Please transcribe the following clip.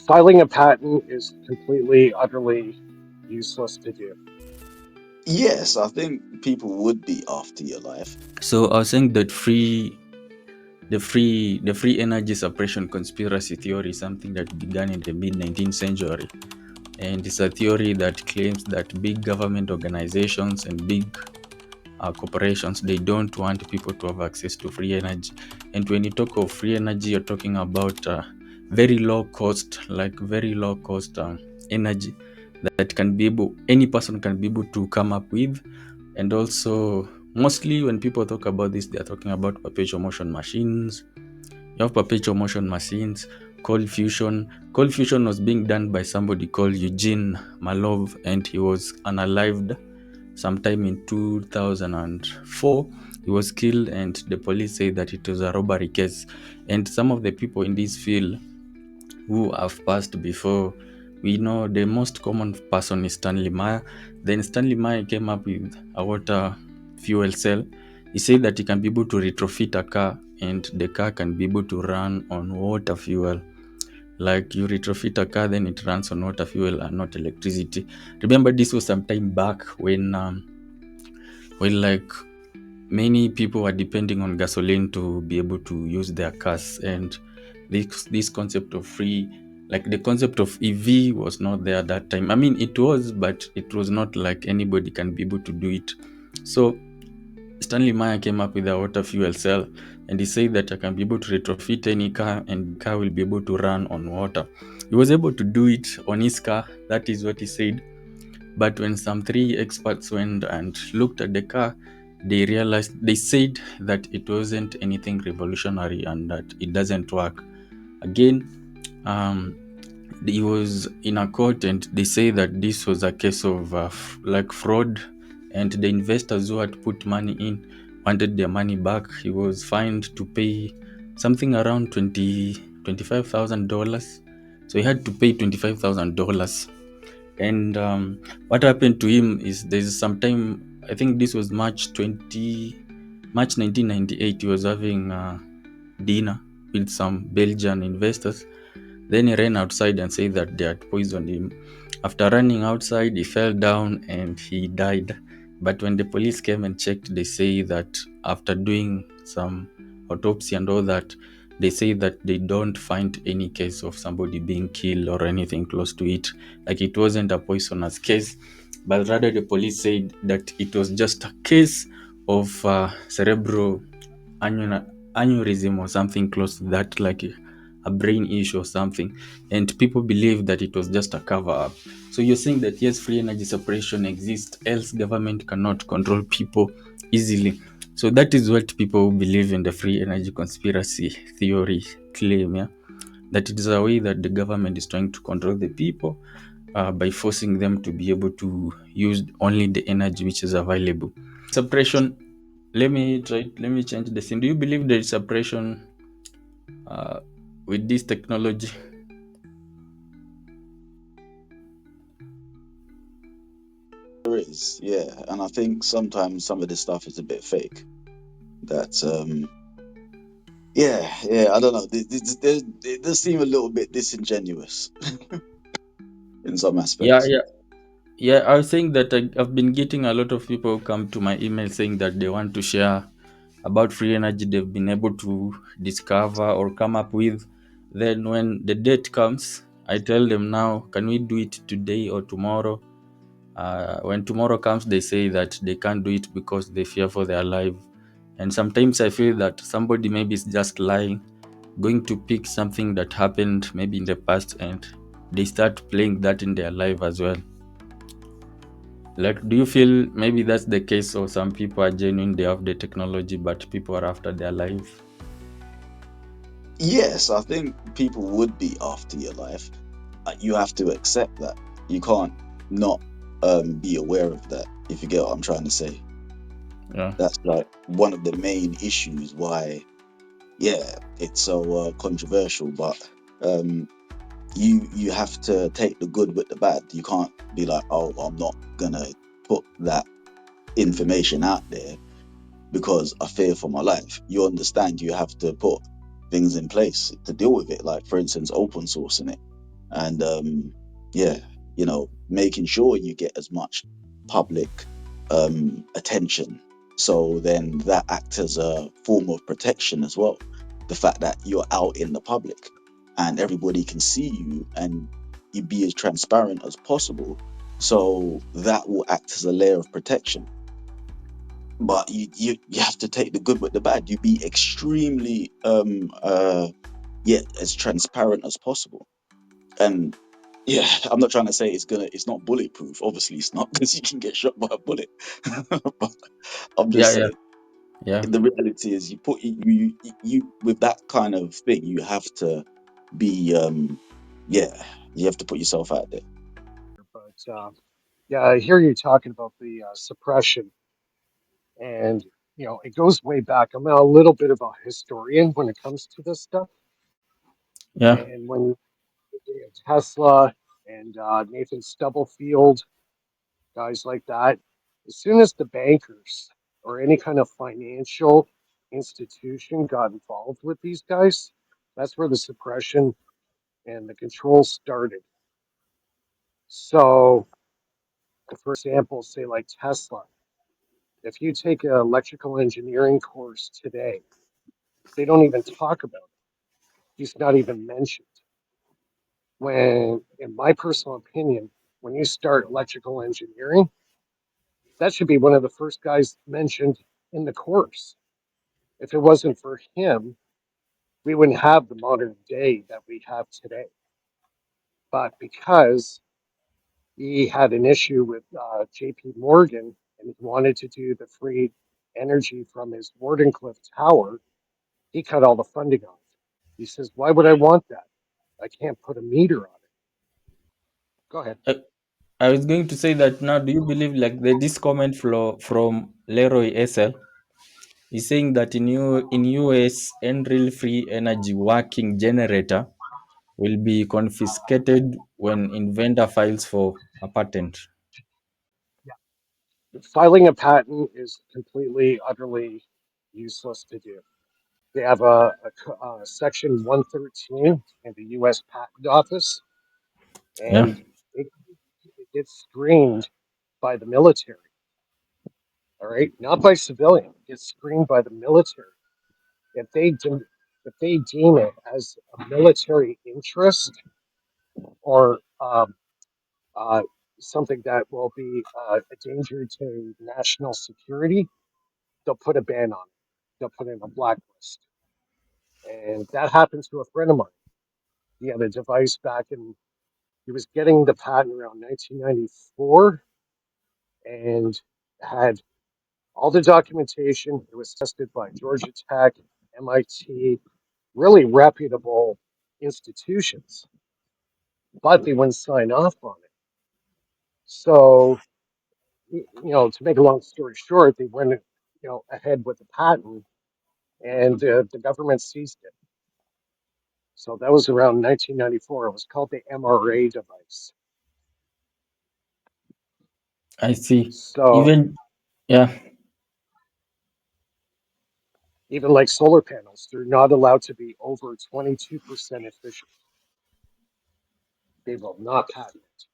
filing a patent is completely, utterly useless to do. Yes, I think people would be after your life. So I was saying that the free energy suppression conspiracy theory is something that began in the mid 19th century, and it's a theory that claims that big government organizations and big corporations, they don't want people to have access to free energy. And when you talk of free energy, you're talking about very low cost, like very low cost energy that can be able, any person can be able to come up with. And also, mostly when people talk about this, they're talking about perpetual motion machines. You have perpetual motion machines, cold fusion. Cold fusion was being done by somebody called Eugene Mallove, and he was unalived sometime in 2004. He was killed, and the police say that it was a robbery case. And some of the people in this field who have passed before, we know the most common person is Stanley Meyer. Then Stanley Meyer came up with a water fuel cell. He said that he can be able to retrofit a car, and the car can be able to run on water fuel. Like you retrofit a car, then it runs on water fuel and not electricity. Remember, this was some time back when like many people were depending on gasoline to be able to use their cars, and this concept of free, like the concept of EV was not there at that time. I mean, it was, but it was not like anybody can be able to do it. So Stanley Meyer came up with a water fuel cell, and he said that I can be able to retrofit any car, and the car will be able to run on water. He was able to do it on his car. That is what he said. But when some three experts went and looked at the car, they realized, they said that it wasn't anything revolutionary and that it doesn't work. Again, um, he was in a court, and they say that this was a case of like fraud, and the investors who had put money in wanted their money back. He was fined to pay something around $25,000. So he had to pay $25,000. And what happened to him is, there's some time, I think this was March 1998. He was having dinner with some Belgian investors. Then he ran outside and said that they had poisoned him. After running outside, he fell down and he died. But when the police came and checked, they say that after doing some autopsy and all that, they say that they don't find any case of somebody being killed or anything close to it. Like it wasn't a poisonous case, but rather the police said that it was just a case of cerebral aneurysm or something close to that, like a brain issue or something. And people believe that it was just a cover up. So you're saying that yes, free energy separation exists, else government cannot control people easily. So that is what people who believe in the free energy conspiracy theory claim, yeah? That it is a way that the government is trying to control the people by forcing them to be able to use only the energy which is available. Suppression. Let me change the thing. Do you believe there is suppression uh, with this technology? There is, yeah, and I think sometimes some of this stuff is a bit fake. That yeah, I don't know. It does seem a little bit disingenuous in some Yeah, aspects. yeah. Yeah, I was saying that I've been getting a lot of people come to my email saying that they want to share about free energy they've been able to discover or come up with. Then when the date comes, I tell them, now, can we do it today or tomorrow? When tomorrow comes, they say that they can't do it because they fear for their life. And sometimes I feel that somebody maybe is just lying, going to pick something that happened maybe in the past, and they start playing that in their life as well. Like, do you feel maybe that's the case, or some people are genuine, they have the technology, but people are after their life? Yes, I think people would be after your life. You have to accept that. You can't not be aware of that, if you get what I'm trying to say. Yeah. That's like one of the main issues why, yeah, it's so controversial. But um, you have to take the good with the bad. You can't be like, oh, I'm not gonna put that information out there because I fear for my life. You understand you have to put things in place to deal with it. Like, for instance, open sourcing it. and yeah, making sure you get as much public attention. So then that acts as a form of protection as well. The fact that you're out in the public and everybody can see you and you be as transparent as possible. So that will act as a layer of protection. But you have to take the good with the bad. You be extremely yeah, as transparent as possible. And yeah, I'm not trying to say it's not bulletproof. Obviously, it's not because you can get shot by a bullet. But I'm Yeah, just yeah, saying, yeah, the reality is, you with that kind of thing, you have to be yeah, you have to put yourself out there. But yeah, I hear you talking about the suppression, and it goes way back. I'm a little bit of a historian when it comes to this stuff, yeah. and when Tesla and Nathan Stubblefield, guys like that, as soon as the bankers or any kind of financial institution got involved with these guys, that's where the suppression and the control started. So, for example, say like Tesla, if you take an electrical engineering course today, they don't even talk about it. He's not even mentioned. When, in my personal opinion, when you start electrical engineering, that should be one of the first guys mentioned in the course. If it wasn't for him, we wouldn't have the modern day that we have today. But because he had an issue with JP Morgan and he wanted to do the free energy from his Wardenclyffe Tower, he cut all the funding off. He says, "Why would I want that? I can't put a meter on it." Go ahead. I, I was going to say that now. Do you believe like this comment from Leroy SL? He's saying that in US, Enril free energy working generator will be confiscated when inventor files for a patent. Filing a patent is completely, utterly useless to do. They have a section 113 in the U.S. Patent Office, Yeah, and it gets screened by the military. All right, not by civilian. It gets screened by the military. If they do, if they deem it as a military interest or uh, something that will be a danger to national security, they'll put a ban on it. They'll put it in a blacklist. And that happened to a friend of mine. He had a device back in, he was getting the patent around 1994 and had all the documentation. It was tested by Georgia Tech, MIT, really reputable institutions, but they wouldn't sign off on it. So, to make a long story short, they went, ahead with the patent and the government seized it. So that was around 1994. It was called the MRA device. I see. So Even yeah, even like solar panels, they're not allowed to be over 22% efficient. They will not patent it.